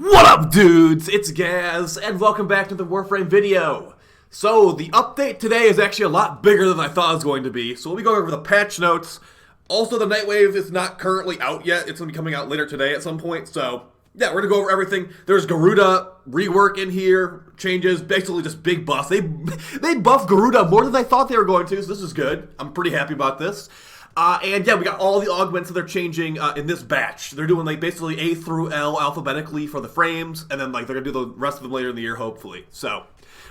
What up, dudes? It's Gaz, and welcome back to the Warframe video. So, the update today is actually a lot bigger than I thought it was going to be, so we'll be going over the patch notes. Also, the Nightwave is not currently out yet. It's going to be coming out later today at some point, so yeah, we're going to go over everything. There's Garuda rework in here, changes, basically just big buffs. They buffed Garuda more than I thought they were going to, so this is good. I'm pretty happy about this. And yeah, we got all the augments that they're changing in this batch. They're doing like basically A through L alphabetically for the frames, and then like they're gonna do the rest of them later in the year, hopefully. So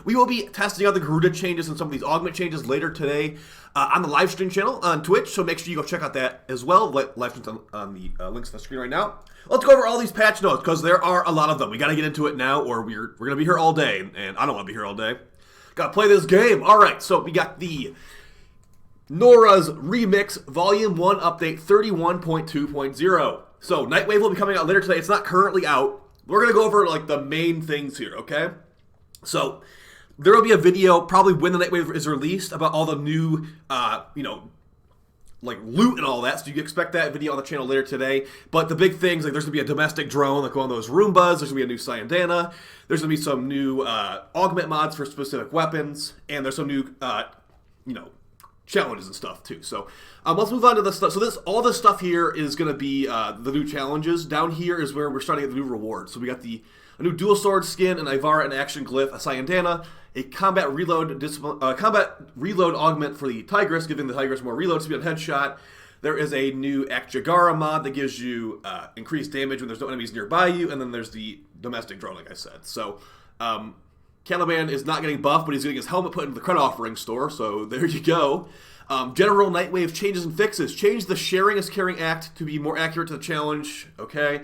we will be testing out the Garuda changes and some of these augment changes later today on the live stream channel on Twitch. So make sure you go check out that as well. Live streams on the links on the screen right now. Let's go over all these patch notes because there are a lot of them. We gotta get into it now, or we're gonna be here all day, and I don't want to be here all day. Gotta play this game. All right, so we got the NORA'S Remix Volume 1 Update 31.2.0. So, Nightwave will be coming out later today. It's not currently out. We're going to go over, like, the main things here, okay? So, there will be a video probably when the Nightwave is released about all the new, like, loot and all that. So, you can expect that video on the channel later today. But the big things, like, there's going to be a domestic drone, like one of those Roombas. There's going to be a new Syandana. There's going to be some new augment mods for specific weapons. And there's some new, challenges and stuff too. So let's move on to the stuff. So all this stuff here is going to be the new challenges. Down here is where we're starting at the new rewards. So we got a new dual sword skin, an Ivara and action glyph, a Syandana, a combat reload augment for the Tigress, giving the Tigress more reload speed on headshot. There is a new Akjagara mod that gives you increased damage when there's no enemies nearby you, and then there's the domestic drone, like I said. So Caliban is not getting buffed, but he's getting his helmet put into the credit offering store, so there you go. General Nightwave changes and fixes. Change the sharing is caring act to be more accurate to the challenge, okay?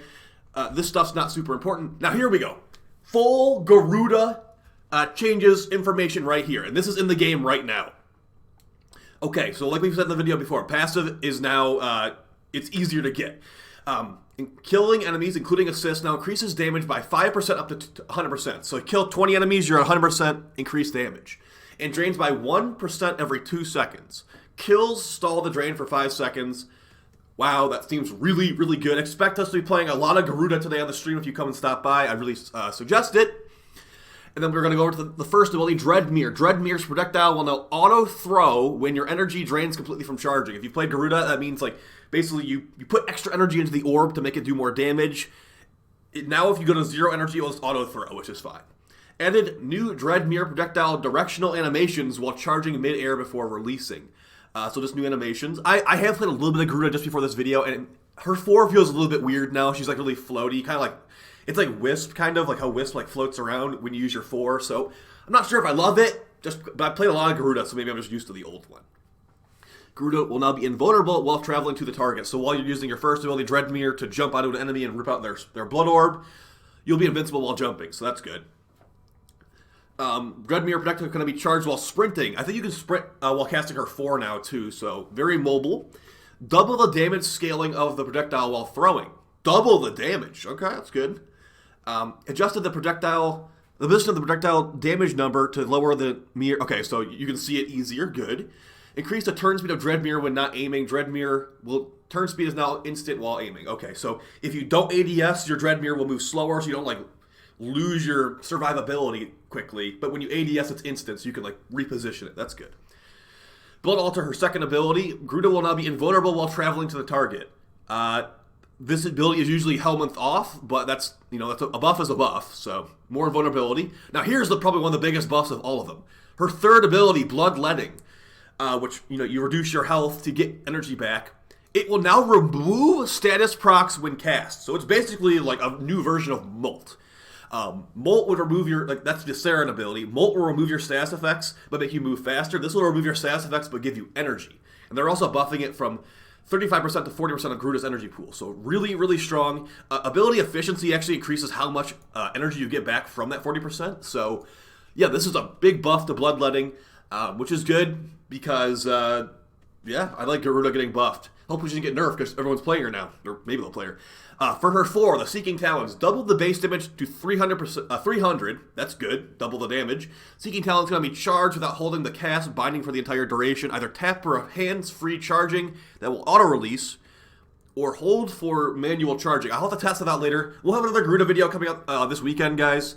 This stuff's not super important. Now here we go. Full Garuda changes information right here, and this is in the game right now. Okay, so like we've said in the video before, passive is now, it's easier to get. Killing enemies, including assists, now increases damage by 5% up to 100%. So kill 20 enemies, you're at 100% increased damage. And drains by 1% every 2 seconds. Kills stall the drain for 5 seconds. Wow, that seems really, really good. Expect us to be playing a lot of Garuda today on the stream if you come and stop by. I really suggest it. And then we're going to go over to the first ability, Dreadmere. Dreadmere's projectile will now auto-throw when your energy drains completely from charging. If you play Garuda, that means like basically you put extra energy into the orb to make it do more damage. Now if you go to 0 energy, it will just auto-throw, which is fine. Added new Dreadmere projectile directional animations while charging mid-air before releasing. So just new animations. I have played a little bit of Garuda just before this video, and her 4 feels a little bit weird now. She's like really floaty, kind of like, it's like Wisp, kind of like how Wisp like floats around when you use your 4. So I'm not sure if I love it, but I played a lot of Garuda, so maybe I'm just used to the old one. Garuda will now be invulnerable while traveling to the target. So while you're using your first ability, Dreadmere, to jump onto an enemy and rip out their blood orb, you'll be invincible while jumping, so that's good. Dreadmere projectile can be charged while sprinting. I think you can sprint while casting her 4 now too, so very mobile. Double the damage scaling of the projectile while throwing. Double the damage. Okay, that's good. Adjusted the position of the projectile damage number to lower the mirror. Okay, so you can see it easier. Good. Increase the turn speed of Dreadmere when not aiming. Dreadmere turn speed is now instant while aiming. Okay, so if you don't ADS, your Dreadmere will move slower, so you don't like lose your survivability quickly. But when you ADS, it's instant, so you can like reposition it. That's good. Blood Alter, her second ability. Garuda will now be invulnerable while traveling to the target. This ability is usually helmet off, but that's a buff is a buff, so more invulnerability. Now here's probably one of the biggest buffs of all of them. Her third ability, Bloodletting, which you reduce your health to get energy back. It will now remove status procs when cast. So it's basically like a new version of Molt. Molt would remove your, that's the Saren ability. Molt will remove your status effects, but make you move faster. This will remove your status effects, but give you energy. And they're also buffing it from 35% to 40% of Garuda's energy pool. So really, really strong. Ability efficiency actually increases how much energy you get back from that 40%. So yeah, this is a big buff to Bloodletting, which is good because, yeah, I like Garuda getting buffed. Hopefully she doesn't get nerfed because everyone's playing her now. Or maybe they'll play her. For her 4, the Seeking Talons, double the base damage to 300. That's good. Double the damage. Seeking Talons going to be charged without holding the cast binding for the entire duration. Either tap or hands-free charging that will auto-release, or hold for manual charging. I'll have to test it out later. We'll have another Garuda video coming up this weekend, guys.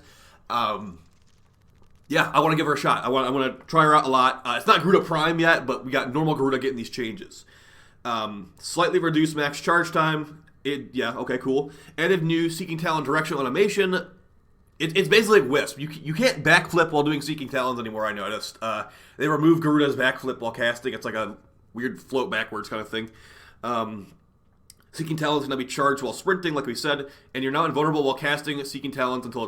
Yeah, I want to give her a shot. I want to try her out a lot. It's not Garuda Prime yet, but we got normal Garuda getting these changes. Slightly reduced max charge time. Yeah, okay, cool. Added new Seeking Talon directional animation. It's basically like Wisp. You can't backflip while doing Seeking Talons anymore, I noticed. They removed Garuda's backflip while casting. It's like a weird float backwards kind of thing. Seeking Talons can now be charged while sprinting, like we said, and you're now invulnerable while casting Seeking Talons until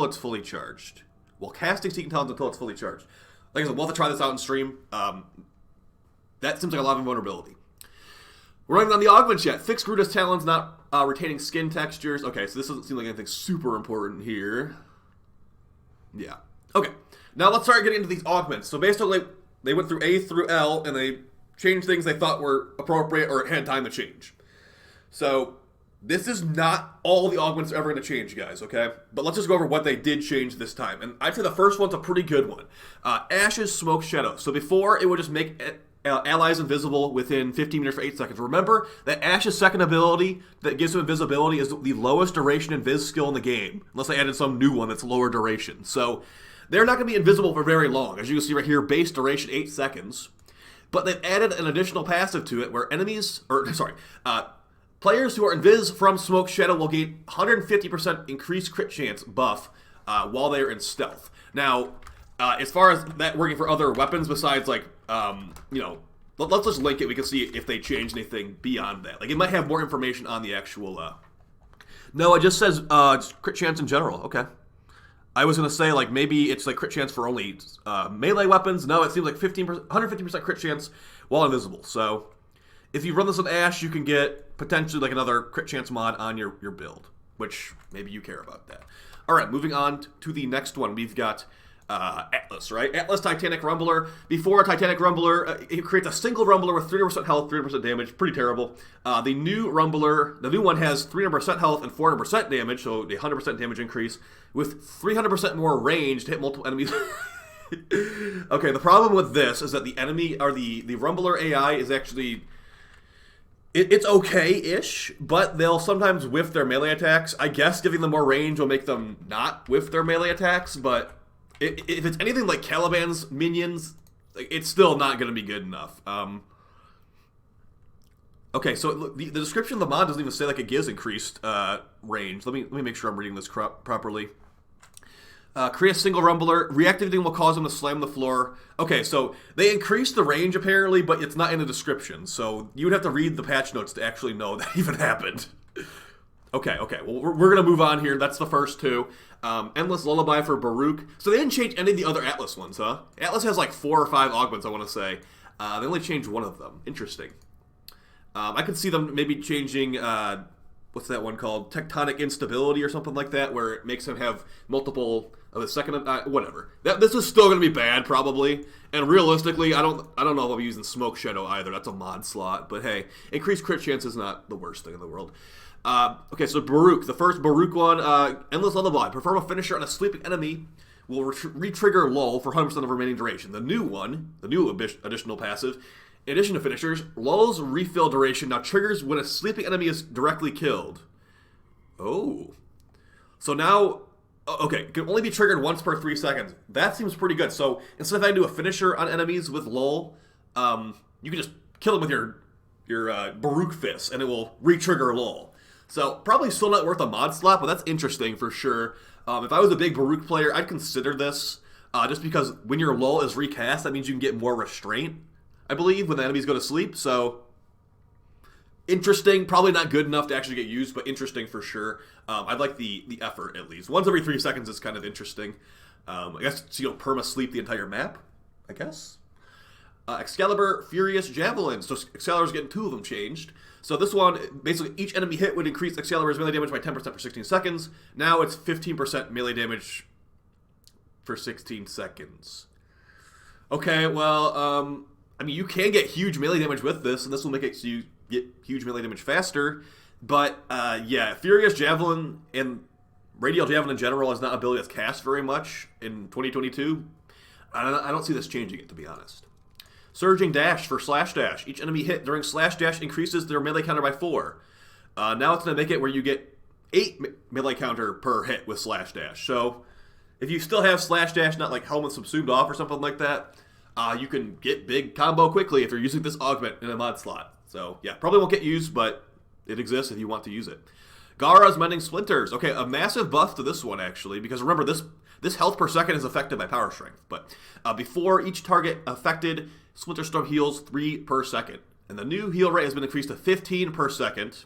it's fully charged. While casting Seeking Talons until it's fully charged. Like I said, we'll have to try this out in stream. That seems like a lot of invulnerability. We're not even on the augments yet. Fix Garuda's Talons not retaining skin textures. Okay, so this doesn't seem like anything super important here. Yeah. Okay, now let's start getting into these augments. So basically, they went through A through L, and they changed things they thought were appropriate or had time to change. So this is not all the augments are ever going to change, guys, okay? But let's just go over what they did change this time. And I'd say the first one's a pretty good one. Ashes, Smoke, Shadow. So before, it would just make allies invisible within 15 minutes for 8 seconds. Remember that Ash's second ability that gives him invisibility is the lowest duration invis skill in the game. Unless they added some new one that's lower duration. So they're not going to be invisible for very long. As you can see right here, base duration 8 seconds. But they've added an additional passive to it where players who are invis from Smoke Shadow will gain 150% increased crit chance buff while they're in stealth. Now, as far as that working for other weapons besides, like, let's just link it. We can see if they change anything beyond that. Like, it might have more information on the actual... No, it just says crit chance in general. Okay. I was going to say, like, maybe it's, like, crit chance for only melee weapons. No, it seems like 150% crit chance while invisible. So, if you run this on Ash, you can get potentially, like, another crit chance mod on your build, which maybe you care about that. All right, moving on to the next one. We've got Atlas, right? Atlas Titanic Rumbler. Before Titanic Rumbler, it creates a single Rumbler with 300% health, 300% damage. Pretty terrible. The new Rumbler, the new one has 300% health and 400% damage, so the 100% damage increase, with 300% more range to hit multiple enemies. Okay, the problem with this is that the enemy, or the Rumbler AI is actually... It's okay-ish, but they'll sometimes whiff their melee attacks. I guess giving them more range will make them not whiff their melee attacks, but if it's anything like Caliban's minions, it's still not going to be good enough. Okay, so the description of the mod doesn't even say like it gives increased range. Let me make sure I'm reading this properly. Create a single Rumbler. Reactivating will cause them to slam the floor. Okay, so they increased the range apparently, but it's not in the description. So you would have to read the patch notes to actually know that even happened. Okay. Well, we're going to move on here. That's the first two. Endless Lullaby for Baruch. So they didn't change any of the other Atlas ones, huh? Atlas has like 4 or 5 augments, I want to say. They only changed one of them. Interesting. I could see them maybe changing... what's that one called? Tectonic Instability or something like that, where it makes him have multiple of the second, whatever. This is still going to be bad, probably. And realistically, I don't know if I'll be using Smoke Shadow either. That's a mod slot. But hey, increased crit chance is not the worst thing in the world. Okay, so Baruch. The first Baruch one, Endless Lullaby. Perform a finisher on a sleeping enemy will re-trigger lull for 100% of remaining duration. The new one, the new additional passive, in addition to finishers, lulls refill duration now triggers when a sleeping enemy is directly killed. Oh. So now, okay, it can only be triggered once per 3 seconds. That seems pretty good. So instead of having to do a finisher on enemies with lull, you can just kill them with your Baruch Fist, and it will re-trigger lull. So probably still not worth a mod slot, but that's interesting for sure. If I was a big Baruch player, I'd consider this, just because when your lull is recast, that means you can get more restraint, I believe, when the enemies go to sleep. So interesting, probably not good enough to actually get used, but interesting for sure. I'd like the effort at least. Once every 3 seconds is kind of interesting. I guess it's, perma sleep the entire map, I guess. Excalibur, Furious, Javelin. So Excalibur's getting 2 of them changed. So this one, basically each enemy hit would increase Excalibur's melee damage by 10% for 16 seconds. Now it's 15% melee damage for 16 seconds. Okay, well, I mean, you can get huge melee damage with this, and this will make it so you get huge melee damage faster. But, yeah, Furious Javelin and Radial Javelin in general is not an ability that's cast very much in 2022. I don't see this changing it, to be honest. Surging Dash for Slash Dash. Each enemy hit during Slash Dash increases their melee counter by 4. Now it's going to make it where you get 8 melee counter per hit with Slash Dash. So if you still have Slash Dash, not like Helmet Subsumed off or something like that, you can get big combo quickly if you're using this augment in a mod slot. So yeah, probably won't get used, but it exists if you want to use it. Garuda's Mending Splinters. Okay, a massive buff to this one actually, because remember this health per second is affected by power strength. But before each target affected, Splinter Storm heals 3 per second. And the new heal rate has been increased to 15 per second.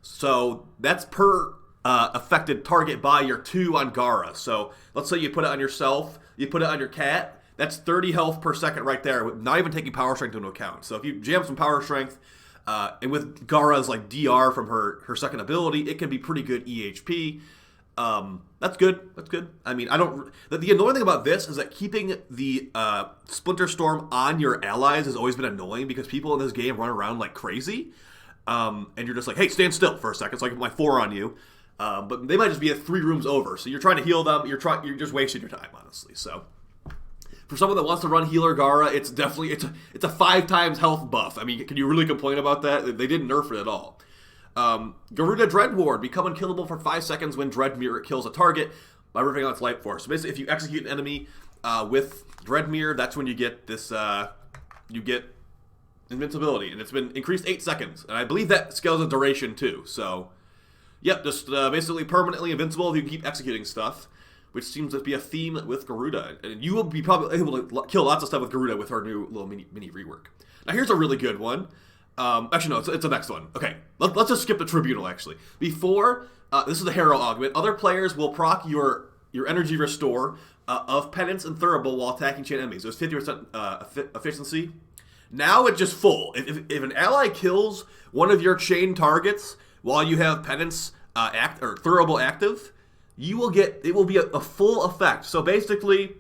So that's per affected target by your 2 on Garuda. So let's say you put it on yourself, you put it on your cat, that's 30 health per second right there, not even taking power strength into account. So if you jam some power strength, and with Garuda's like DR from her second ability, it can be pretty good EHP. That's good. That's good. I mean, the annoying thing about this is that keeping the Splinter Storm on your allies has always been annoying because people in this game run around like crazy. And you're just like, hey, stand still for a second so I can put my 4 on you. But they might just be at 3 rooms over. So you're trying to heal them. You're just wasting your time, honestly. So for someone that wants to run healer Garuda, it's definitely it's a 5 times health buff. I mean, can you really complain about that? They didn't nerf it at all. Garuda Dread Ward, become unkillable for 5 seconds when Dread Mirror kills a target by ripping out its life force. So basically, if you execute an enemy with Dread Mirror, that's when you get this. You get invincibility, and it's been increased 8 seconds, and I believe that scales the duration too. So, yep, just basically permanently invincible if you can keep executing stuff, which seems to be a theme with Garuda. And you will be probably able to kill lots of stuff with Garuda with her new little mini rework. Now here's a really good one. Actually, no, it's the next one. Okay, let's just skip the Tribunal, actually. Before, this is the Harrow augment. Other players will proc your energy restore of Penance and Thurible while attacking chain enemies. There's 50% efficiency. Now it's just full. If an ally kills one of your chain targets while you have Penance Thurible active, it will be a full effect. So basically,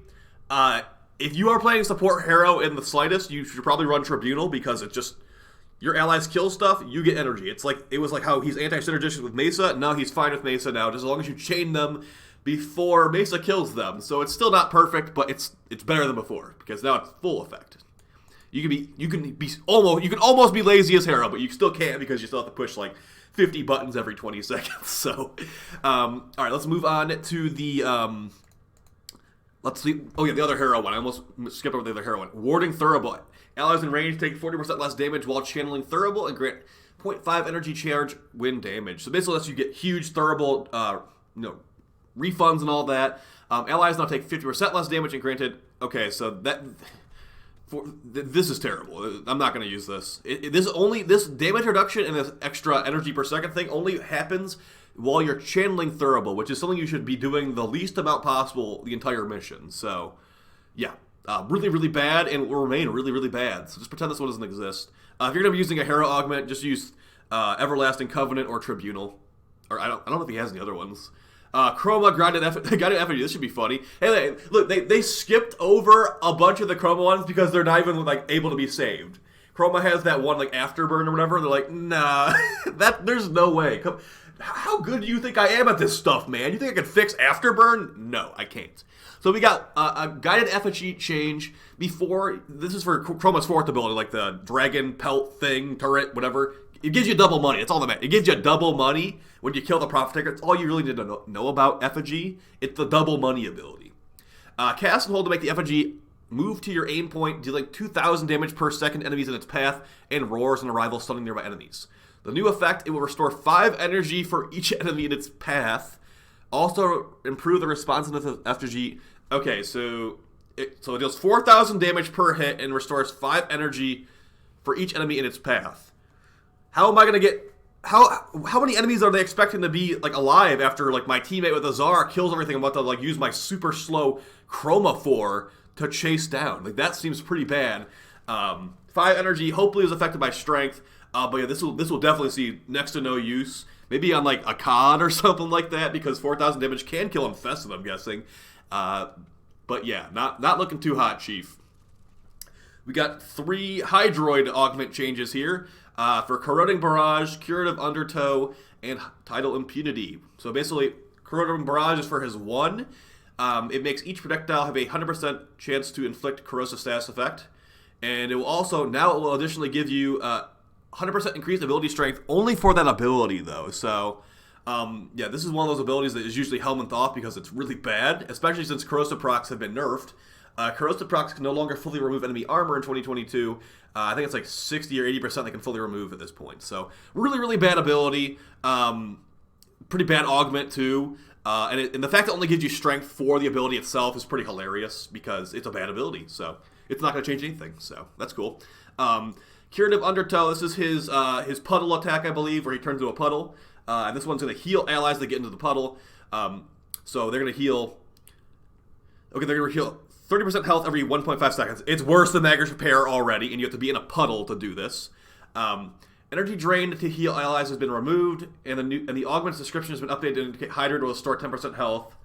if you are playing support Harrow in the slightest, you should probably run Tribunal because it's just your allies kill stuff, you get energy. It was like how he's anti-synergistic with Mesa. Now he's fine with Mesa now, just as long as you chain them before Mesa kills them. So it's still not perfect, but it's better than before because now it's full effect. You can almost be lazy as Harrow, but you still can't because you still have to push like 50 buttons every 20 seconds. So, all right, let's move on to the. Let's see. Oh yeah, the other Harrow one. I almost skipped over the other Harrow one. Warding Thurible. Allies in range take 40% less damage while channeling Thurible and grant 0.5 energy charge when damaged. So basically, lets you get huge Thurible, refunds and all that. Allies now take 50% less damage and granted. Okay, so this is terrible. I'm not going to use this. This damage reduction and this extra energy per second thing only happens while you're channeling Thurible, which is something you should be doing the least amount possible the entire mission. So, yeah. Really, really bad, and it will remain really, really bad. So just pretend this one doesn't exist. If you're going to be using a Harrow augment, just use Everlasting Covenant or Tribunal. Or I don't know if he has any other ones. Chroma, Guided Effigy. This should be funny. Hey, look, they skipped over a bunch of the Chroma ones because they're not even like able to be saved. Chroma has that one like Afterburn or whatever. They're like, nah, there's no way. How good do you think I am at this stuff, man? You think I can fix Afterburn? No, I can't. So we got a Guided Effigy change before. This is for Chroma's 4th ability, like the Dragon Pelt thing, turret, whatever. It gives you double money. It's all that matters. It gives you double money when you kill the Prophet Taker. It's all you really need to know about Effigy. It's the double money ability. Cast and hold to make the Effigy move to your aim point, dealing 2,000 damage per second enemies in its path, and roars on arrival, stunning nearby enemies. The new effect, it will restore 5 energy for each enemy in its path. Also improve the responsiveness of Effigy. Okay, so it deals 4,000 damage per hit and restores 5 energy for each enemy in its path. How am I gonna get? How many enemies are they expecting to be like alive after like my teammate with Azar kills everything? I'm about to like use my super slow Chroma 4 to chase down. Like that seems pretty bad. 5 energy hopefully is affected by strength. But yeah, this will definitely see next to no use. Maybe on like a COD or something like that because 4,000 damage can kill Infested, I'm guessing. But yeah, not looking too hot, Chief. We got 3 Hydroid augment changes here for Corroding Barrage, Curative Undertow, and Tidal Impunity. So basically, Corroding Barrage is for his 1. It makes each projectile have a 100% chance to inflict corrosive status effect. And it will also, now it will additionally give you 100% increased ability strength only for that ability, though. So, yeah, this is one of those abilities that is usually helmet off because it's really bad, especially since corrosive procs have been nerfed. Corrosive procs can no longer fully remove enemy armor in 2022. I think it's like 60 or 80% they can fully remove at this point. So, really, really bad ability. Pretty bad augment, too. And the fact that it only gives you strength for the ability itself is pretty hilarious because it's a bad ability. So, it's not going to change anything. So, that's cool. Curative Undertow, this is his puddle attack, I believe, where he turns into a puddle. And this one's going to heal allies that get into the puddle. So they're going to heal... Okay, they're going to heal 30% health every 1.5 seconds. It's worse than Maggots Repair already, and you have to be in a puddle to do this. Energy drain to heal allies has been removed, and the Augment's description has been updated to indicate Hydroid will restore 10% health.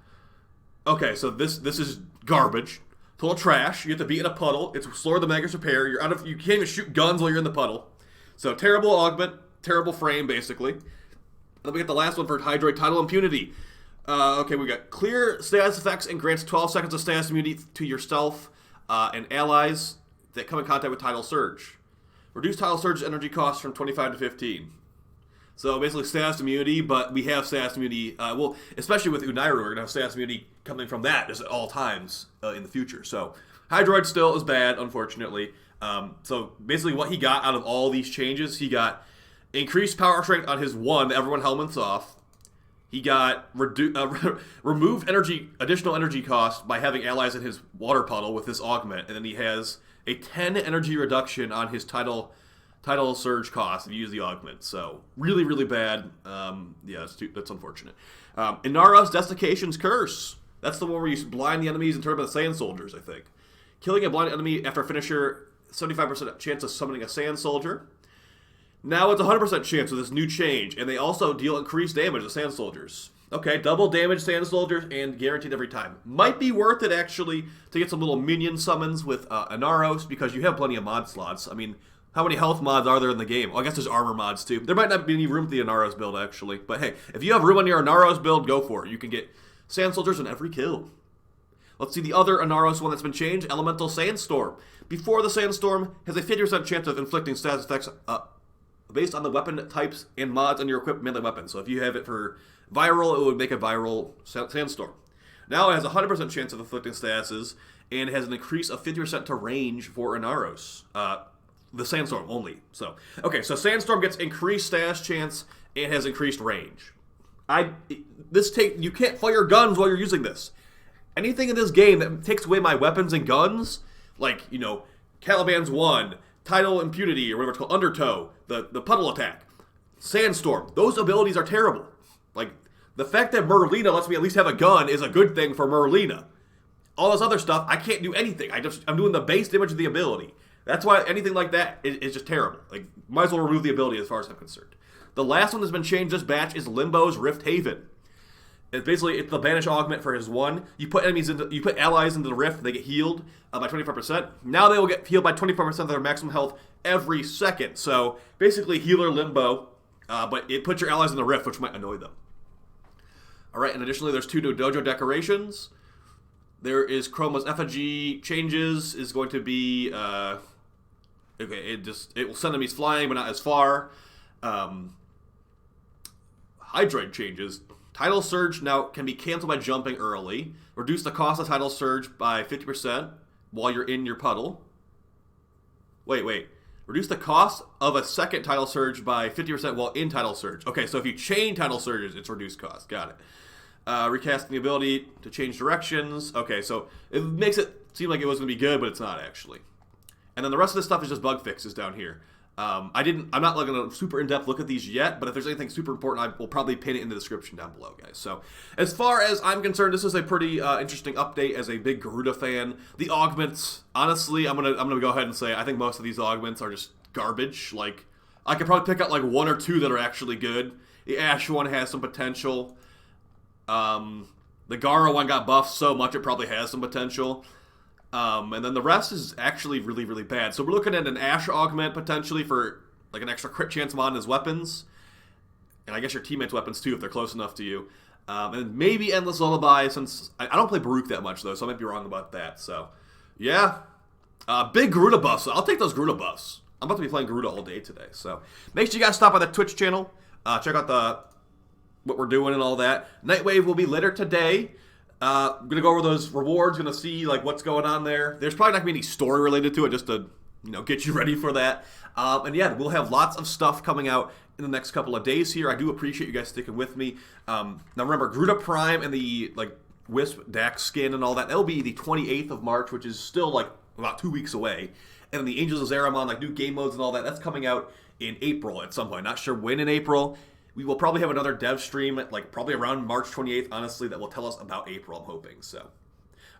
Okay, so this is garbage. Total trash. You have to be in a puddle. It's slower than Maggots Repair. You can't even shoot guns while you're in the puddle. So terrible augment, terrible frame, basically. Then we get the last one for Hydroid, Tidal Impunity. Okay, we got clear status effects and grants 12 seconds of status immunity to yourself and allies that come in contact with Tidal Surge. Reduce Tidal Surge's energy cost from 25 to 15. So basically status immunity, but we have status immunity, well, especially with Inaros, we're going to have status immunity coming from that at all times in the future. So Hydroid still is bad, unfortunately. So basically what he got out of all these changes, he got increased power strength on his one, everyone helmets off. He got removed additional energy cost by having allies in his water puddle with this augment, and then he has a 10 energy reduction on his tidal surge cost if you use the augment. So really, really bad. Yeah, that's unfortunate. Inaros' Desiccation's Curse. That's the one where you blind the enemies and turn them into sand soldiers, I think. Killing a blind enemy after a finisher, 75% chance of summoning a sand soldier. Now it's 100% chance with this new change, and they also deal increased damage to sand soldiers. Okay, double damage sand soldiers and guaranteed every time. Might be worth it, actually, to get some little minion summons with Inaros, because you have plenty of mod slots. I mean, how many health mods are there in the game? Well, I guess there's armor mods, too. There might not be any room for the Inaros build, actually. But hey, if you have room on your Inaros build, go for it. You can get sand soldiers on every kill. Let's see the other Inaros one that's been changed, Elemental Sandstorm. Before the Sandstorm, has a 50% chance of inflicting status effects based on the weapon types and mods on your equipped melee weapon. So if you have it for viral, it would make a viral sandstorm. Now it has a 100% chance of inflicting statuses, and it has an increase of 50% to range for Inaros. The sandstorm only. So okay, so sandstorm gets increased status chance and has increased range. You can't fire guns while you're using this. Anything in this game that takes away my weapons and guns, like, you know, Caliban's 1, Tidal Impunity, or whatever it's called, Undertow, the puddle attack, Sandstorm, those abilities are terrible. Like, the fact that Merlina lets me at least have a gun is a good thing for Merlina. All this other stuff, I can't do anything. I'm doing the base damage of the ability. That's why anything like that is just terrible. Like, might as well remove the ability as far as I'm concerned. The last one that's been changed this batch is Limbo's Rift Haven. It's the banish augment for his one. You put allies into the rift, they get healed by 25%. Now they will get healed by 25% of their maximum health every second. So basically healer Limbo, but it puts your allies in the rift, which might annoy them. All right, and additionally, there's 2 new dojo decorations. There is Chroma's effigy changes is going to be okay. It will send enemies flying, but not as far. Hydroid changes. Tidal Surge now can be canceled by jumping early. Reduce the cost of Tidal Surge by 50% while you're in your puddle. Wait. Reduce the cost of a second Tidal Surge by 50% while in Tidal Surge. Okay, so if you chain Tidal Surges, it's reduced cost. Got it. Recasting the ability to change directions. Okay, so it makes it seem like it was going to be good, but it's not actually. And then the rest of this stuff is just bug fixes down here. I'm not going to super in-depth look at these yet, but if there's anything super important, I will probably pin it in the description down below, guys. So, as far as I'm concerned, this is a pretty interesting update as a big Garuda fan. The augments, honestly, I'm gonna go ahead and say I think most of these augments are just garbage. Like, I could probably pick out like 1 or 2 that are actually good. The Ash one has some potential. The Garuda one got buffed so much it probably has some potential. And then the rest is actually really, really bad. So we're looking at an Ash augment potentially for like an extra crit chance mod in his weapons. And I guess your teammates' weapons too if they're close enough to you. And maybe Endless Lullaby since I don't play Baruch that much though, so I might be wrong about that. So yeah, Big Garuda buffs. I'll take those Garuda buffs. I'm about to be playing Garuda all day today, so make sure you guys stop by the Twitch channel. Check out what we're doing and all that. Nightwave will be later today. I'm gonna go over those rewards. Gonna see like what's going on there. There's probably not gonna be any story related to it, just to get you ready for that. And yeah, we'll have lots of stuff coming out in the next couple of days here. I do appreciate you guys sticking with me. Now remember, Garuda Prime and the Wisp Dax skin and all that. That'll be the 28th of March, which is still like about 2 weeks away. And then the Angels of Zaramon, new game modes and all that, that's coming out in April at some point. Not sure when in April. We will probably have another dev stream at probably around March 28th, honestly, that will tell us about April, I'm hoping. So,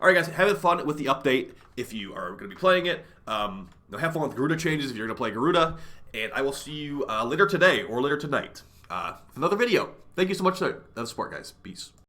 all right, guys, having fun with the update if you are going to be playing it. Have fun with Garuda changes if you're going to play Garuda. And I will see you later today or later tonight with another video. Thank you so much for the support, guys. Peace.